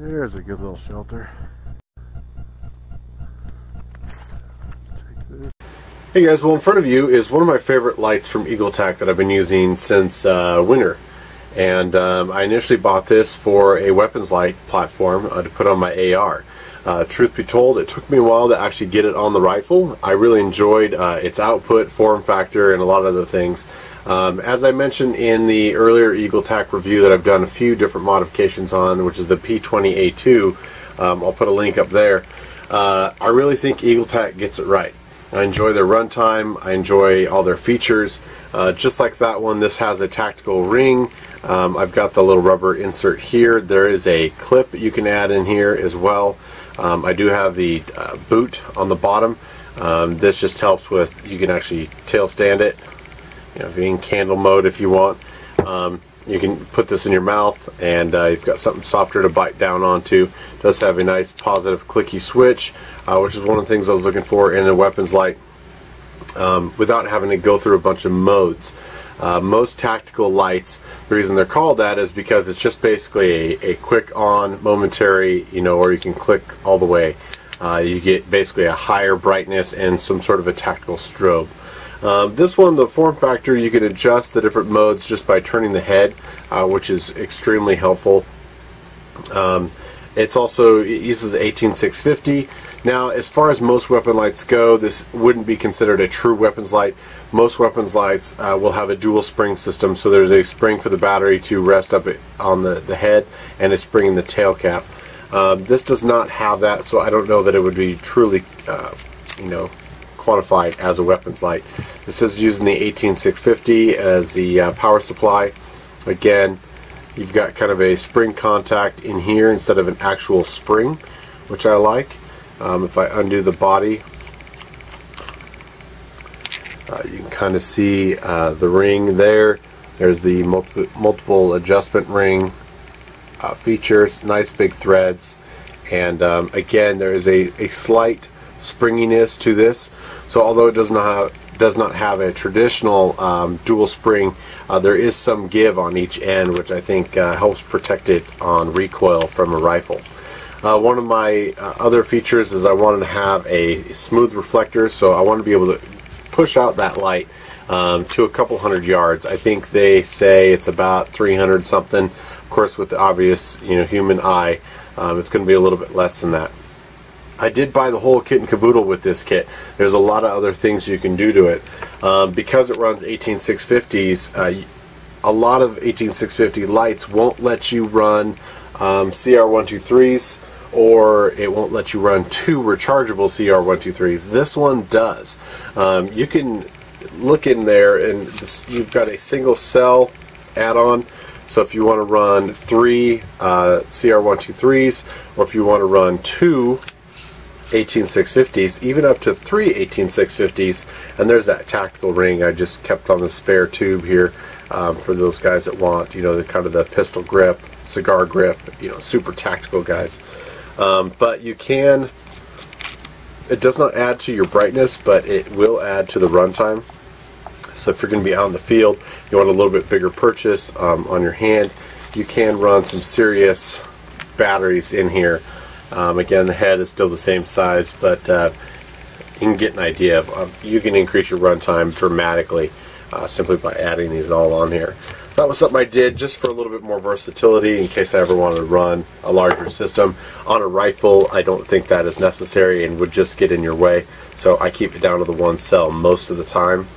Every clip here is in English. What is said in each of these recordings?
There's a good little shelter. Take this. Hey guys, well in front of you is one of my favorite lights from Eagletac that I've been using since winter. And I initially bought this for a weapons light platform to put on my AR. Truth be told, it took me a while to actually get it on the rifle. I really enjoyed its output, form factor, and a lot of other things. As I mentioned in the earlier Eagletac review that I've done a few different modifications on, which is the P20A2, I'll put a link up there. I really think Eagletac gets it right. I enjoy their runtime, I enjoy all their features. Just like that one, this has a tactical ring. I've got the little rubber insert here. There is a clip you can add in here as well. I do have the boot on the bottom. This just helps with, you can actually tail stand it. You know, if you're in candle mode if you want. You can put this in your mouth and you've got something softer to bite down onto. It does have a nice positive clicky switch, which is one of the things I was looking for in a weapons light, without having to go through a bunch of modes. Most tactical lights, the reason they're called that is because it's just basically a quick on, momentary, you know, or you can click all the way. You get basically a higher brightness and some sort of a tactical strobe. This one, the form factor, you can adjust the different modes just by turning the head, which is extremely helpful. It uses the 18650. Now, as far as most weapon lights go, this wouldn't be considered a true weapons light. Most weapons lights will have a dual spring system, so there's a spring for the battery to rest up on the head and a spring in the tail cap. This does not have that, so I don't know that it would be truly, quantified as a weapons light. This is using the 18650 as the power supply. Again, you've got kind of a spring contact in here instead of an actual spring, which I like. If I undo the body, you can kind of see the ring there. There's the multiple adjustment ring features, nice big threads, and again, there is a slight springiness to this. So although it does not have a traditional dual spring, there is some give on each end, which I think helps protect it on recoil from a rifle. One of my other features is I wanted to have a smooth reflector, so I want to be able to push out that light to a couple hundred yards. I think they say it's about 300 something. Of course, with the obvious human eye, it's going to be a little bit less than that. I did buy the whole kit and caboodle with this kit. There's a lot of other things you can do to it. Because it runs 18650s, a lot of 18650 lights won't let you run CR123s, or it won't let you run two rechargeable CR123s. This one does. You can look in there and you've got a single cell add-on. So if you want to run 3 CR123s, or if you want to run 2 18650s, even up to 3 18650s, and there's that tactical ring I just kept on the spare tube here for those guys that want, the kind of the pistol grip, cigar grip, super tactical guys. But you can, it does not add to your brightness, but it will add to the runtime. So if you're going to be out in the field, you want a little bit bigger purchase on your hand, you can run some serious batteries in here. Again, the head is still the same size, but you can get an idea of you can increase your runtime dramatically simply by adding these all on here. That was something I did just for a little bit more versatility in case I ever wanted to run a larger system. On a rifle, I don't think that is necessary and would just get in your way, so I keep it down to the one cell most of the time.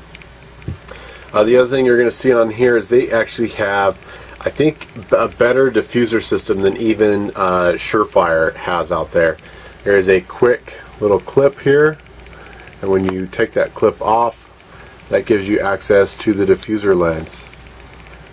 The other thing you're going to see on here is they actually have, I think, a better diffuser system than even Surefire has out there. There is a quick little clip here, and when you take that clip off, that gives you access to the diffuser lens.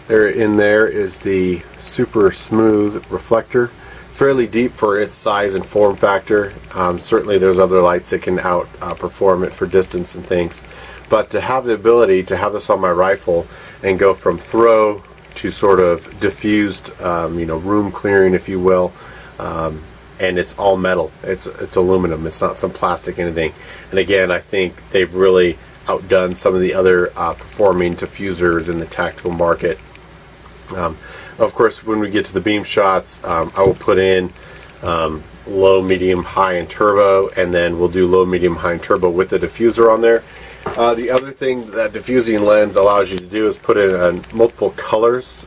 In there is the super smooth reflector, fairly deep for its size and form factor. Certainly there's other lights that can outperform it for distance and things, but to have the ability to have this on my rifle and go from throw to sort of diffused, room clearing, if you will, and it's all metal. It's aluminum. It's not some plastic anything. And again, I think they've really outdone some of the other performing diffusers in the tactical market. Of course, when we get to the beam shots, I will put in low, medium, high, and turbo, and then we'll do low, medium, high, and turbo with the diffuser on there. The other thing that diffusing lens allows you to do is put in multiple colors,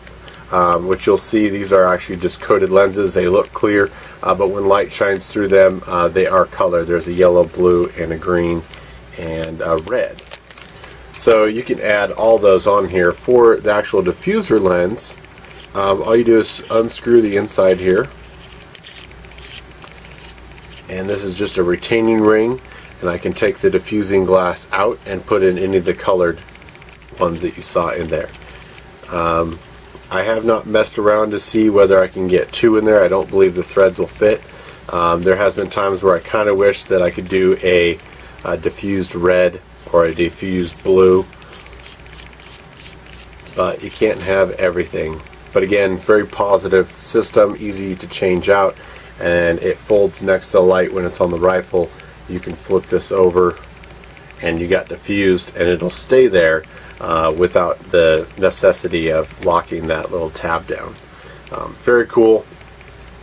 which you'll see these are actually just coated lenses. They look clear, but when light shines through them, they are colored. There's a yellow, blue, and a green, and a red. So you can add all those on here. For the actual diffuser lens, all you do is unscrew the inside here, and this is just a retaining ring, and I can take the diffusing glass out and put in any of the colored ones that you saw in there. I have not messed around to see whether I can get 2 in there. I don't believe the threads will fit. There has been times where I kind of wish that I could do a diffused red or a diffused blue, but you can't have everything. But again, very positive system, easy to change out, and it folds next to the light when it's on the rifle. You can flip this over and you got diffused, and it'll stay there without the necessity of locking that little tab down. Very cool.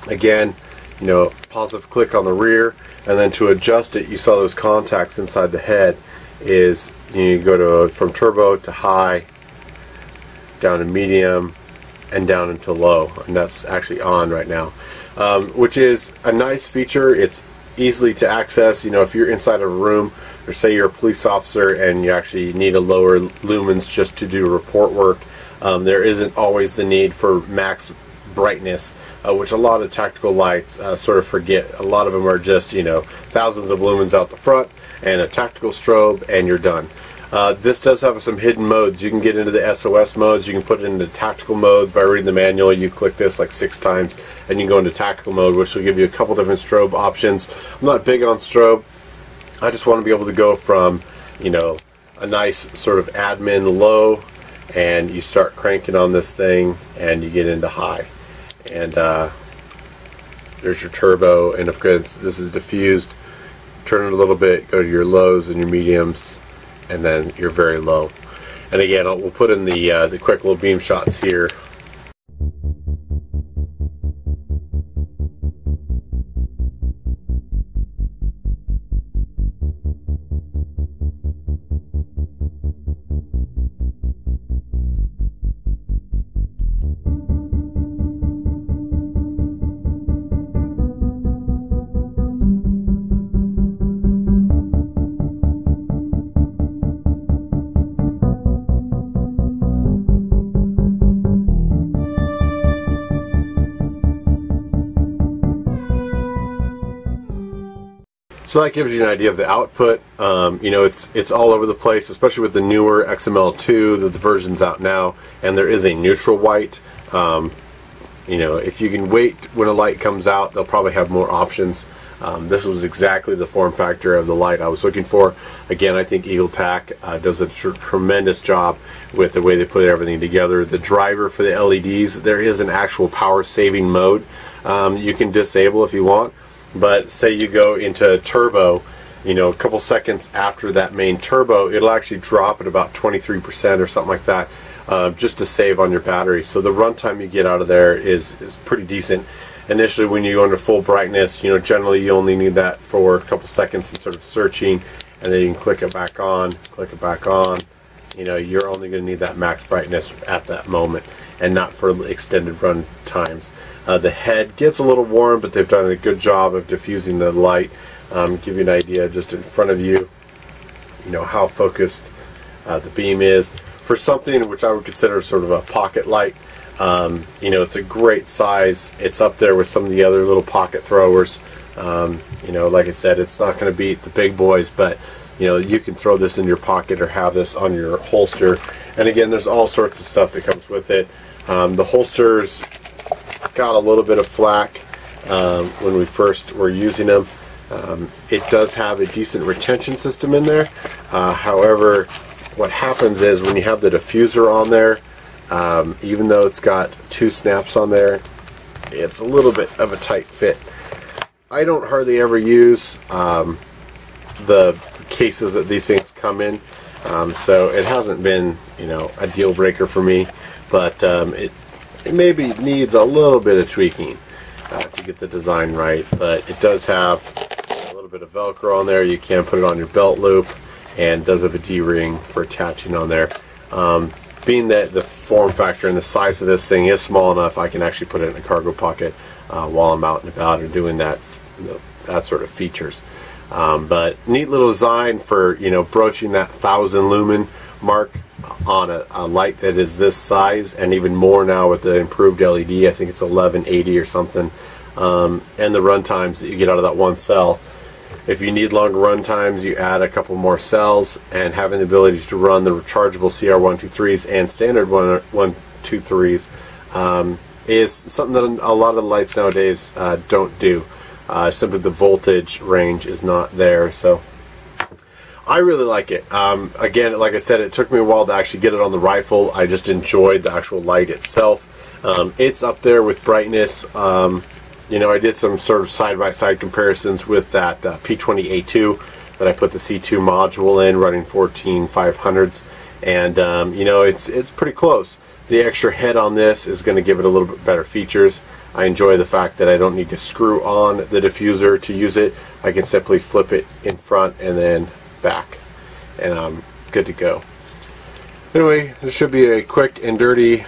Again, you know, positive click on the rear, and then to adjust it, you saw those contacts inside the head, is you go to from turbo to high, down to medium, and down into low, and that's actually on right now, which is a nice feature. It's easily to access. You know, if you're inside of a room, or say you're a police officer and you actually need a lower lumens just to do report work, there isn't always the need for max brightness, which a lot of tactical lights sort of forget. A lot of them are just, you know, thousands of lumens out the front and a tactical strobe, and you're done. This does have some hidden modes. You can get into the SOS modes. You can put it into tactical modes by reading the manual. You click this like 6 times and you can go into tactical mode, which will give you a couple different strobe options. I'm not big on strobe. I just want to be able to go from, you know, a nice sort of admin low, and you start cranking on this thing and you get into high. And there's your turbo, and of course this is diffused. Turn it a little bit, go to your lows and your mediums, and then you're very low. And again, we'll put in the quick little beam shots here. So that gives you an idea of the output. You know, it's all over the place, especially with the newer XML2, the version's out now, and there is a neutral white. You know, if you can wait when a light comes out, they'll probably have more options. This was exactly the form factor of the light I was looking for. Again, I think Eagletac does a tremendous job with the way they put everything together. The driver for the LEDs, there is an actual power saving mode you can disable if you want. But say you go into turbo, you know, a couple seconds after that main turbo, it'll actually drop at about 23% or something like that, just to save on your battery. So the runtime you get out of there is pretty decent. Initially, when you go into full brightness, you know, generally you only need that for a couple seconds and sort of searching, and then you can click it back on, click it back on. You know, you're only going to need that max brightness at that moment, and not for extended run times. The head gets a little warm, but they've done a good job of diffusing the light. Give you an idea just in front of you, you know, how focused the beam is. For something which I would consider sort of a pocket light, you know, it's a great size. It's up there with some of the other little pocket throwers. You know, like I said, it's not going to beat the big boys, but you know, you can throw this in your pocket or have this on your holster. And again, there's all sorts of stuff that comes with it. The holsters got a little bit of flack when we first were using them. It does have a decent retention system in there. However, what happens is when you have the diffuser on there, even though it's got 2 snaps on there, it's a little bit of a tight fit. I don't hardly ever use the cases that these things come in, so it hasn't been, you know, a deal breaker for me, but it maybe needs a little bit of tweaking. to get the design right. But it does have a little bit of Velcro on there. You can put it on your belt loop, and does have a D-ring for attaching on there. Being that the form factor and the size of this thing is small enough, I can actually put it in a cargo pocket while I'm out and about or doing that sort of features. But neat little design for, you know, broaching that 1,000 lumen mark on a light that is this size, and even more now with the improved LED. I think it's 1180 or something, and the run times that you get out of that one cell. If you need longer run times, you add a couple more cells, and having the ability to run the rechargeable CR123s and standard 123s is something that a lot of the lights nowadays don't do. Simply the voltage range is not there, so I really like it. Again, like I said, it took me a while to actually get it on the rifle. I just enjoyed the actual light itself. It's up there with brightness. You know, I did some sort of side-by-side comparisons with that P20A2 that I put the C2 module in, running 14500s, and you know, it's pretty close. The extra head on this is going to give it a little bit better features. I enjoy the fact that I don't need to screw on the diffuser to use it. I can simply flip it in front and then back, and I'm good to go. Anyway, this should be a quick and dirty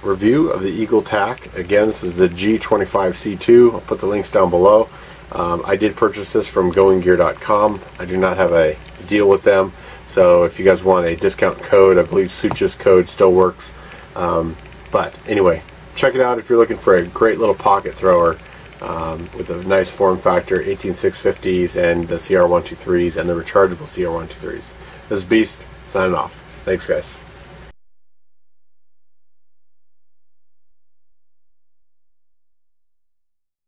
review of the Eagletac. Again, this is the G25C2. I'll put the links down below. I did purchase this from goinggear.com. I do not have a deal with them, so if you guys want a discount code, I believe Sucha's code still works. But anyway, check it out if you're looking for a great little pocket thrower with a nice form factor, 18650s and the CR123s and the rechargeable CR123s. This is Beast, signing off. Thanks, guys.